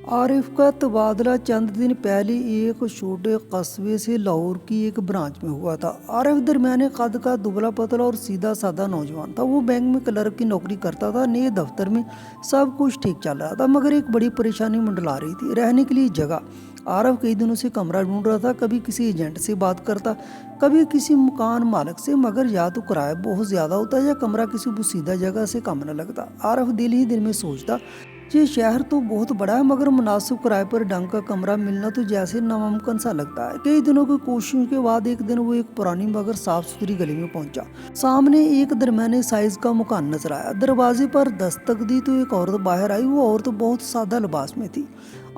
आरिफ का तबादला चंद दिन पहले एक छोटे कस्बे से लाहौर की एक ब्रांच में हुआ था। आरिफ दरमियाने कद का दुबला पतला और सीधा साधा नौजवान था। वो बैंक में क्लर्क की नौकरी करता था। नए दफ्तर में सब कुछ ठीक चल रहा था, मगर एक बड़ी परेशानी मंडला रही थी, रहने के लिए जगह। आरिफ कई दिनों से कमरा ढूंढ रहा था, कभी किसी एजेंट से बात करता, कभी किसी मकान मालिक से, मगर या तो किराया बहुत ज़्यादा होता या कमरा किसी बुसीदा जगह से कम न लगता। आरिफ दिल ही दिल में सोचता, ये शहर तो बहुत बड़ा है, मगर मुनासिब किराए पर ढंग का कमरा मिलना तो जैसे नामुमकिन सा लगता है। कई दिनों की कोशिशों के बाद एक दिन वो एक पुरानी मगर साफ सुथरी गली में पहुंचा। सामने एक दरमियाने साइज का मकान नजर आया। दरवाजे पर दस्तक दी तो एक औरत बाहर आई। वो औरत बहुत सादा लिबास में थी।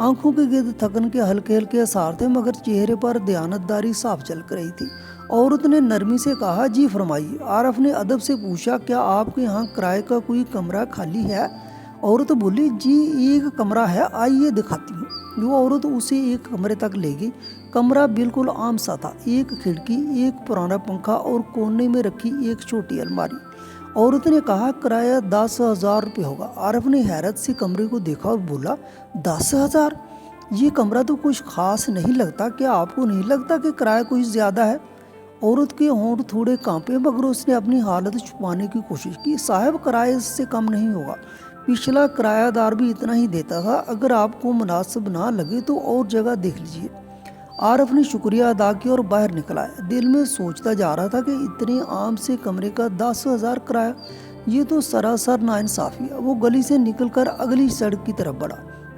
आंखों के गिर्द थकन के हल्के हल्के आसार थे, मगर चेहरे पर दयानतदारी साफ झलक रही थी। औरत ने नरमी से कहा, जी फरमाइए। आरिफ ने अदब से पूछा, क्या आपके यहाँ किराए का कोई कमरा खाली है? औरत बोली, जी एक कमरा है, आइए दिखाती हूँ। वो औरत उसे एक कमरे तक ले गई। कमरा बिल्कुल आम सा था। एक खिड़की, एक पुराना पंखा और कोने में रखी एक छोटी अलमारी। औरत ने कहा, किराया 10,000 रुपये होगा। आरिफ ने हैरत से कमरे को देखा और बोला, 10,000? ये कमरा तो कुछ खास नहीं लगता, क्या आपको नहीं लगता कि किराया कुछ ज़्यादा है? औरत के होंठ थोड़े कांपे, मगर उसने अपनी हालत छुपाने की कोशिश की। साहब, किराए से कम नहीं होगा, पिछला किरायादार भी इतना ही देता था। अगर आपको मुनासिब ना लगे तो और जगह देख लीजिए। आरिफ ने शुक्रिया अदा किया और बाहर निकला। दिल में सोचता जा रहा था कि इतने आम से कमरे का 10,000 किराया, ये तो सरासर नाइंसाफी है। वो गली से निकलकर अगली सड़क की तरफ बढ़ा।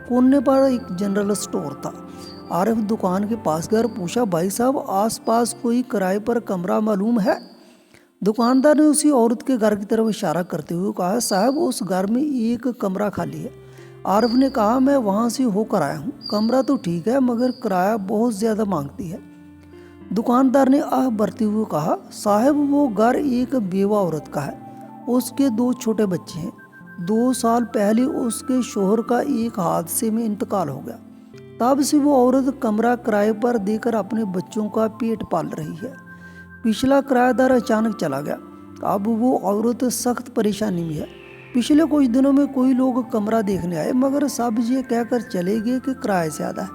कोने पर एक जनरल स्टोर था। आरिफ दुकान के पास गया और पूछा, भाई साहब, आसपास कोई किराए पर कमरा मालूम है? दुकानदार ने उसी औरत के घर की तरफ इशारा करते हुए कहा, साहब, उस घर में एक कमरा खाली है। आरिफ ने कहा, मैं वहाँ से होकर आया हूँ। कमरा तो ठीक है, मगर किराया बहुत ज़्यादा मांगती है। दुकानदार ने आह भरते हुए कहा, साहब, वो घर एक बेवा औरत का है। उसके 2 छोटे बच्चे हैं। 2 साल पहले उसके शोहर का एक हादसे में इंतकाल हो गया। तब से वो औरत कमरा किराए पर देकर अपने बच्चों का पेट पाल रही है। पिछला किराएदार अचानक चला गया। अब वो औरत सख्त परेशानी में है। पिछले कुछ दिनों में कोई लोग कमरा देखने आए, मगर सब ये कहकर चले गए कि किराया ज़्यादा है।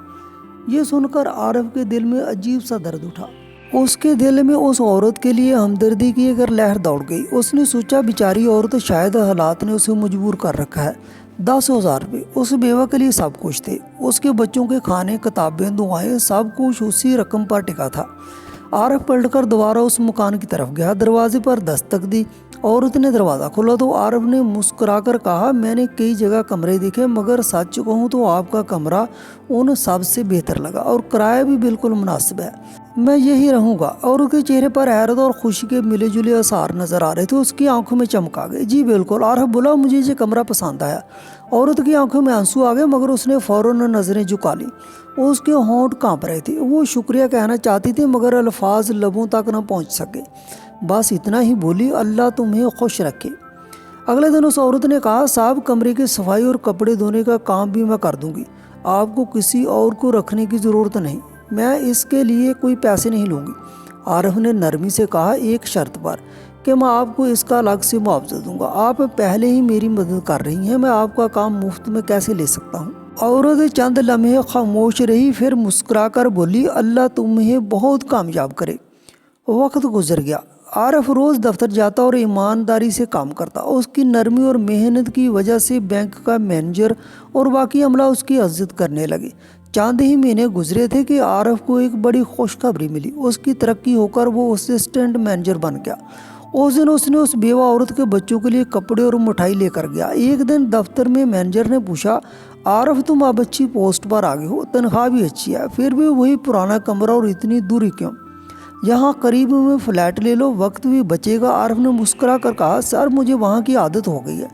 ये सुनकर आरिफ के दिल में अजीब सा दर्द उठा। उसके दिल में उस औरत के लिए हमदर्दी की एक लहर दौड़ गई। उसने सोचा, बेचारी औरत, शायद हालात ने उसे मजबूर कर रखा है। 10,000 रुपये उस बेवा के लिए सब कुछ थे। उसके बच्चों के खाने, किताबें, दुआएं, सब कुछ उसी रकम पर टिका था। आरिफ पलटकर दोबारा उस मकान की तरफ गया। दरवाजे पर दस्तक दी। औरत ने दरवाज़ा खोला तो आरिफ ने मुस्कुराकर कहा, मैंने कई जगह कमरे देखे, मगर सच कहूँ तो आपका कमरा उन सब से बेहतर लगा और किराया भी बिल्कुल मुनासिब है। मैं यही रहूँगा। औरत के चेहरे पर हैरत और खुशी के मिले जुले आसार नजर आ रहे थे। उसकी आंखों में चमक आ गई। जी बिल्कुल, आरिफ बोला, मुझे ये कमरा पसंद आया। औरत की आंखों में आंसू आ गए, मगर उसने फौरन नज़रें झुका ली। उसके होंठ कांप रहे थे। वो शुक्रिया कहना चाहती थी, मगर अल्फाज लबों तक न पहुंच सके। बस इतना ही बोली, अल्लाह तुम्हें खुश रखे। अगले दिन उस औरत ने कहा, साहब, कमरे की सफाई और कपड़े धोने का काम भी मैं कर दूंगी। आपको किसी और को रखने की ज़रूरत नहीं। मैं इसके लिए कोई पैसे नहीं लूँगी। आरिफ ने नरमी से कहा, एक शर्त पर, कि मैं आपको इसका अलग से मुआवजा दूंगा। आप पहले ही मेरी मदद कर रही हैं, मैं आपका काम मुफ्त में कैसे ले सकता हूँ? औरत चंद लम्हे खामोश रही, फिर मुस्कुराकर बोली, अल्लाह तुम्हें बहुत कामयाब करे। वक्त गुजर गया। आरिफ रोज़ दफ्तर जाता और ईमानदारी से काम करता। उसकी नरमी और मेहनत की वजह से बैंक का मैनेजर और बाकी अमला उसकी इज्जत करने लगे। चंद ही महीने गुजरे थे कि आरिफ को एक बड़ी खुशखबरी मिली। उसकी तरक्की होकर वो असिस्टेंट मैनेजर बन गया। उस दिन उसने उस बेवा औरत के बच्चों के लिए कपड़े और मिठाई लेकर गया। एक दिन दफ्तर में मैनेजर ने पूछा, आरिफ, तुम अब अच्छी पोस्ट पर आ गए हो, तनख्वाह भी अच्छी है, फिर भी वही पुराना कमरा और इतनी दूरी क्यों? यहाँ करीब में फ्लैट ले लो, वक्त भी बचेगा। आरिफ ने मुस्कुरा कर कहा, सर, मुझे वहाँ की आदत हो गई है।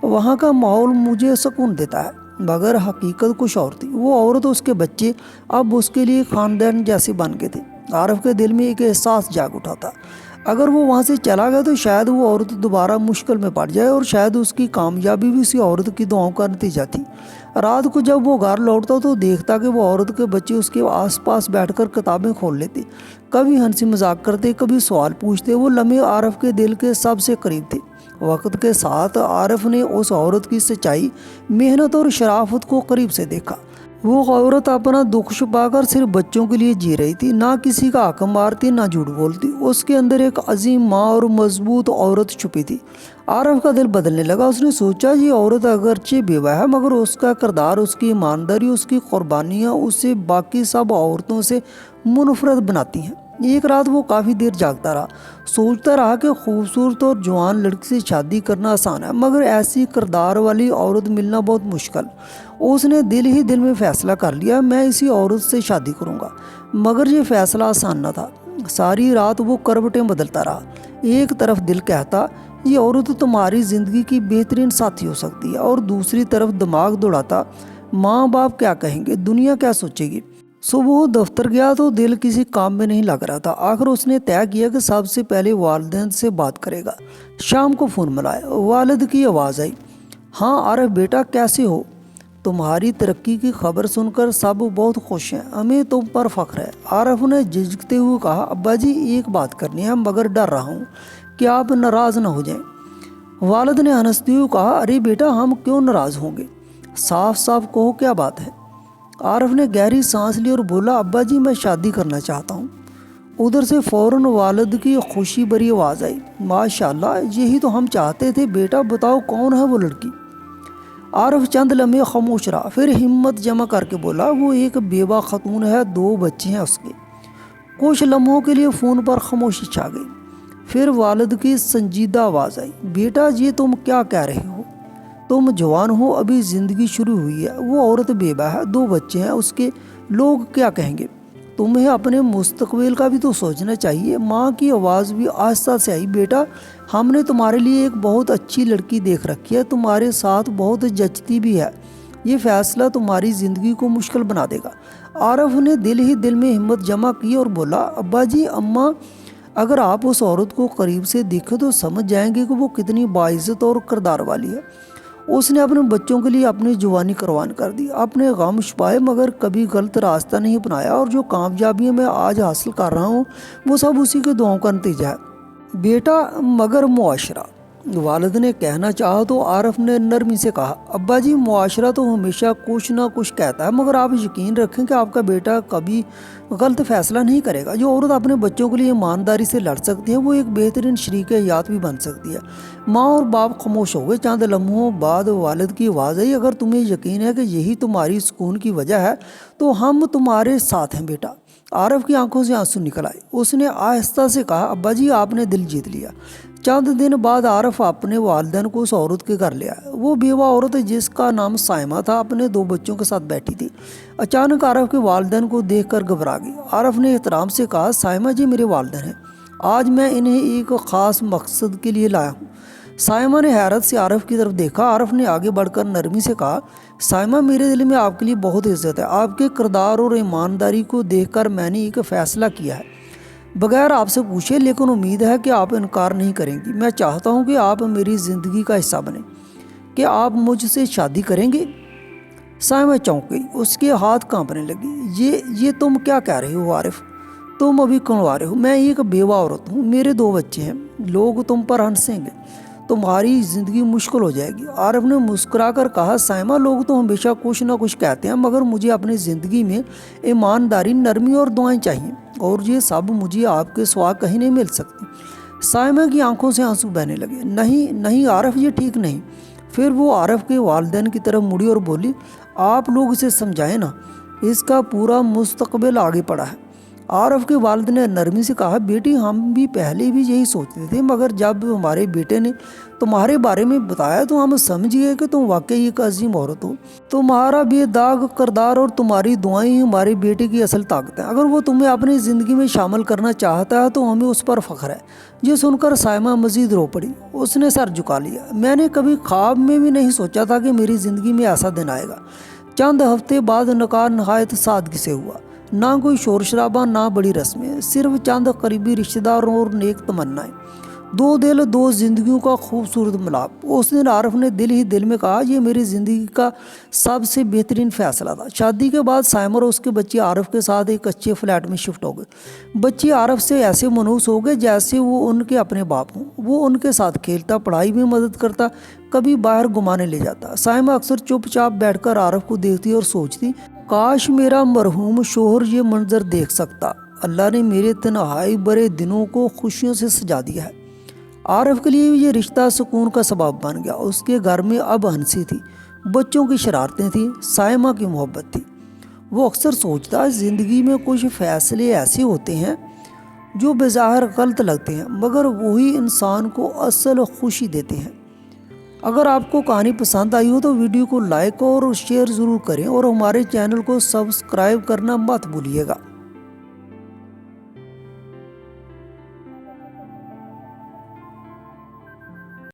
वहाँ का माहौल मुझे सुकून देता है। मगर हकीकत कुछ और थी। वो औरत, उसके बच्चे अब उसके लिए खानदान जैसे बन गए थे। आरिफ के दिल में एक एहसास जाग उठा था, अगर वो वहाँ से चला गया तो शायद वो औरत दोबारा मुश्किल में पड़ जाए, और शायद उसकी कामयाबी भी उसी औरत की दुआओं का नतीजा थी। रात को जब वो घर लौटता तो देखता कि वो औरत के बच्चे उसके आसपास बैठकर किताबें खोल लेते, कभी हंसी मजाक करते, कभी सवाल पूछते। वो लम्हे आरिफ के दिल के सबसे करीब थे। वक्त के साथ आरिफ ने उस औरत की सच्चाई, मेहनत और शराफत को करीब से देखा। वो औरत अपना दुख छुपाकर सिर्फ बच्चों के लिए जी रही थी, ना किसी का हक मारती ना झूठ बोलती। उसके अंदर एक अजीम माँ और मजबूत औरत छुपी थी। आरफ का दिल बदलने लगा। उसने सोचा ये औरत अगरचे बेवा है मगर उसका किरदार, उसकी ईमानदारी, उसकी कुर्बानियाँ उसे बाकी सब औरतों से मुनफरद बनाती हैं। एक रात वो काफ़ी देर जागता रहा, सोचता रहा कि खूबसूरत और जवान लड़की से शादी करना आसान है मगर ऐसी किरदार वाली औरत मिलना बहुत मुश्किल। उसने दिल ही दिल में फ़ैसला कर लिया, मैं इसी औरत से शादी करूँगा। मगर ये फ़ैसला आसान न था। सारी रात वो करवटें बदलता रहा। एक तरफ दिल कहता ये औरत तुम्हारी ज़िंदगी की बेहतरीन साथी हो सकती है, और दूसरी तरफ दिमाग दौड़ाता माँ बाप क्या कहेंगे, दुनिया क्या सोचेगी। सुबह वो दफ्तर गया तो दिल किसी काम में नहीं लग रहा था। आखिर उसने तय किया कि सबसे पहले वालिदैन से बात करेगा। शाम को फ़ोन मिलाया, वालिद की आवाज़ आई, हाँ आरिफ बेटा कैसे हो, तुम्हारी तरक्की की खबर सुनकर सब बहुत खुश हैं, हमें तुम पर फख्र है। आरिफ ने झिझकते हुए कहा, अब्बा जी एक बात करनी है मगर डर रहा हूँ कि आप नाराज़ न हो जाएं। वालिद ने हंसते हुए कहा, अरे बेटा हम क्यों नाराज़ होंगे, साफ साफ कहो क्या बात है। आरिफ ने गहरी सांस ली और बोला, अब्बा जी मैं शादी करना चाहता हूँ। उधर से फ़ौरन वालिद की खुशी भरी आवाज़ आई, माशाल्लाह यही तो हम चाहते थे बेटा, बताओ कौन है वो लड़की। आरिफ चंद लम्हे खामोश रहा, फिर हिम्मत जमा करके बोला, वो एक बेवा खतून है, 2 बच्चे हैं उसके। कुछ लम्हों के लिए फ़ोन पर खामोशी छा गई। फिर वालिद की संजीदा आवाज़ आई, बेटा ये तुम क्या कह रहे हो, तुम जवान हो, अभी ज़िंदगी शुरू हुई है, वो औरत बेवा है, 2 बच्चे हैं उसके, लोग क्या कहेंगे, तुम्हें अपने मुस्तकबिल का भी तो सोचना चाहिए। माँ की आवाज़ भी आहिस्ता से आई, बेटा हमने तुम्हारे लिए एक बहुत अच्छी लड़की देख रखी है, तुम्हारे साथ बहुत जचती भी है, ये फ़ैसला तुम्हारी ज़िंदगी को मुश्किल बना देगा। आरिफ ने दिल ही दिल में हिम्मत जमा की और बोला, अब्बा जी अम्मा अगर आप उस औरत को करीब से देखें तो समझ जाएंगे कि वो कितनी बाइज़्ज़त और किरदार वाली है। उसने अपने बच्चों के लिए अपनी जवानी कुर्बान कर दी, अपने गम छुपाए मगर कभी गलत रास्ता नहीं अपनाया, और जो कामयाबियाँ मैं आज हासिल कर रहा हूँ वो सब उसी के दुआओं का नतीजा है। बेटा मगर मुआशरा, वालिद ने कहना चाहा तो आरिफ ने नरमी से कहा, अब्बा जी मुआशरा तो हमेशा कुछ ना कुछ कहता है मगर आप यकीन रखें कि आपका बेटा कभी गलत फैसला नहीं करेगा। जो औरत अपने बच्चों के लिए ईमानदारी से लड़ सकती है वो एक बेहतरीन शरीक हयात भी बन सकती है। माँ और बाप खामोश हो गए। चंद लम्हों बाद वालिद की आवाज़ आई, अगर तुम्हें यकीन है कि यही तुम्हारी सुकून की वजह है तो हम तुम्हारे साथ हैं बेटा। आरिफ की आंखों से आंसू निकल आए। उसने आहिस्ता से कहा, अब्बा जी आपने दिल जीत लिया। चंद दिन बाद आरिफ अपने वालिदैन को उस औरत के घर ले आया। वो बेवा औरत जिसका नाम साइमा था अपने 2 बच्चों के साथ बैठी थी। अचानक आरिफ के वालिदैन को देखकर घबरा गई। आरिफ ने एहतराम से कहा, साइमा जी मेरे वालिदैन हैं, आज मैं इन्हें एक ख़ास मकसद के लिए लाया हूँ। साइमा ने हैरत से आरिफ की तरफ देखा। आरिफ ने आगे बढ़कर नरमी से कहा, साइमा मेरे दिल में आपके लिए बहुत इज्जत है, आपके किरदार और ईमानदारी को देखकर मैंने एक फ़ैसला किया है, बगैर आपसे पूछे, लेकिन उम्मीद है कि आप इनकार नहीं करेंगी। मैं चाहता हूँ कि आप मेरी ज़िंदगी का हिस्सा बने। कि आप मुझसे शादी करेंगे? साइमा चौंक गई, उसके हाथ कांपने लगे। ये तुम क्या कह रहे हो आरिफ, तुम अभी कौन रहे हो? मैं एक बेवा औरत हूँ, मेरे 2 बच्चे हैं, लोग तुम पर हंसेंगे, तुम्हारी ज़िंदगी मुश्किल हो जाएगी। आरिफ ने मुस्कुराकर कहा, साइमा लोग तो हमेशा कुछ ना कुछ कहते हैं मगर मुझे अपनी ज़िंदगी में ईमानदारी, नरमी और दुआएं चाहिए, और ये सब मुझे आपके सिवा कहीं नहीं मिल सकती। साइमा की आंखों से आंसू बहने लगे। नहीं नहीं आरिफ, ये ठीक नहीं। फिर वो आरिफ के वालिदैन की तरफ मुड़ी और बोली, आप लोग इसे समझाएं ना, इसका पूरा मुस्तकबिल आगे पड़ा है। आरिफ के वालिद ने नरमी से कहा, बेटी हम भी पहले भी यही सोचते थे मगर जब हमारे बेटे ने तुम्हारे बारे में बताया तो हम समझ गए कि तुम वाकई एक अजीम औरत हो। तुम्हारा बेदाग किरदार और तुम्हारी दुआएं ही हमारे बेटे की असल ताकत है। अगर वो तुम्हें अपनी ज़िंदगी में शामिल करना चाहता है तो हमें उस पर फ़ख्र है। ये सुनकर साइमा मज़ीद रो पड़ी। उसने सर झुका लिया। मैंने कभी ख्वाब में भी नहीं सोचा था कि मेरी ज़िंदगी में ऐसा दिन आएगा। चंद हफ्ते बाद निकाह नहायत सादगी से हुआ। ना कोई शोर शराबा, ना बड़ी रस्में, सिर्फ चंद करीबी रिश्तेदारों और नेक तमन्नाएं। 2 दिल, 2 जिंदगियों का खूबसूरत मिलाप। उस दिन आरिफ ने दिल ही दिल में कहा, ये मेरी ज़िंदगी का सबसे बेहतरीन फ़ैसला था। शादी के बाद साइमा और उसके बच्चे आरिफ के साथ एक अच्छे फ्लैट में शिफ्ट हो गए। बच्चे आरिफ से ऐसे मनहूस हो गए जैसे वो उनके अपने बाप हों। वो उनके साथ खेलता, पढ़ाई में मदद करता, कभी बाहर घुमाने ले जाता। साइमा अक्सर चुपचाप बैठकर आरिफ को देखती और सोचती, کاش میرا مرحوم شوہر یہ منظر دیکھ سکتا، اللہ نے میرے تنہائی برے دنوں کو خوشیوں سے سجا دیا ہے۔ عارف کے لیے یہ رشتہ سکون کا سبب بن گیا۔ اس کے گھر میں اب ہنسی تھی، بچوں کی شرارتیں تھیں، سائمہ کی محبت تھی۔ وہ اکثر سوچتا ہے زندگی میں کچھ فیصلے ایسے ہوتے ہیں جو بظاہر غلط لگتے ہیں مگر وہی انسان کو اصل خوشی دیتے ہیں۔ اگر آپ کو کہانی پسند آئی ہو تو ویڈیو کو لائک اور شیئر ضرور کریں اور ہمارے چینل کو سبسکرائب کرنا مت بھولیے گا۔